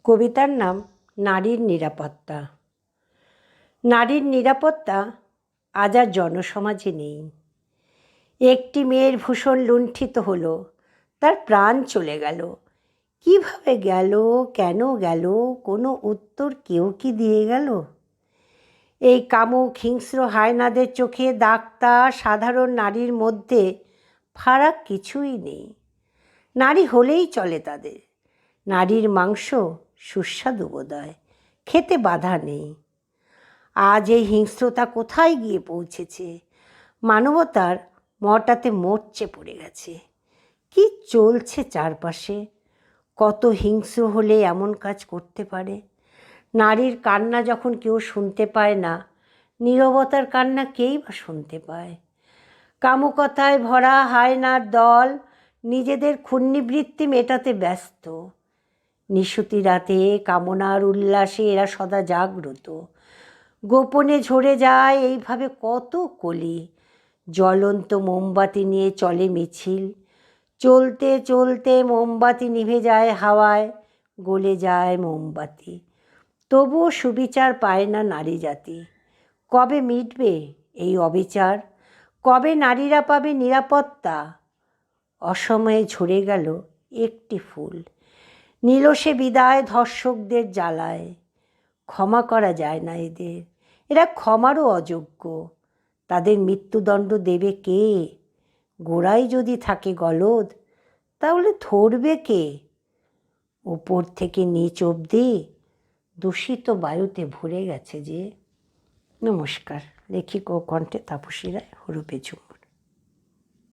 কবিতার নাম নারীর নিরাপত্তা। নারীর নিরাপত্তা আজ আর জনসমাজে নেই। একটি মেয়ের ভূষণ লুণ্ঠিত হলো, তার প্রাণ চলে গেল। কিভাবে গেল, কেন গেল, কোনো উত্তর কেউ কি দিয়ে গেল? এই কামুক হিংস্র হায়নাদের চোখে ডাক্তার সাধারণ নারীর মধ্যে ফারাক কিছুই নেই। নারী হলেই চলে তাদের। নারীর মাংস সুস্বাদু বোধহয়, খেতে বাধা নেই। আজ এই হিংস্রতা কোথায় গিয়ে পৌঁছেছে? মানবতার মটাতে মরচে পড়ে গেছে। কি চলছে চারপাশে? কত হিংস্র হলে এমন কাজ করতে পারে? নারীর কান্না যখন কেউ শুনতে পায় না, নীরবতার কান্না কেই বা শুনতে পায়? কামুকতায় ভরা হায়নার দল নিজেদের ক্ষুণ্ণিবৃত্তি মেটাতে ব্যস্ত। নিশুতি রাতে কামনার উল্লাসে এরা সদা জাগ্রত। গোপনে ঝরে যায় এইভাবে কত কলি। জ্বলন্ত মোমবাতি নিয়ে চলে মিছিল। চলতে চলতে মোমবাতি নিভে যায় হাওয়ায়, গলে যায় মোমবাতি। তবুও সুবিচার পায় না নারী জাতি। কবে মিটবে এই অবিচার? কবে নারীরা পাবে নিরাপত্তা? অসময়ে ঝরে গেল একটি ফুল, নিল সে বিদায় ধর্ষকদের জ্বালায়। ক্ষমা করা যায় না এদের, এরা ক্ষমারও অযোগ্য। তাদের মৃত্যুদণ্ড দেবে কে? গোড়ায় যদি থাকে গলদ, তাহলে ধরবে কে? উপর থেকে নিচ অবধি দূষিত বায়ুতে ভরে গেছে যে। নমস্কার। লেখিকা ও কণ্ঠে তাপসী রায়, হরুপে ঝুমুর।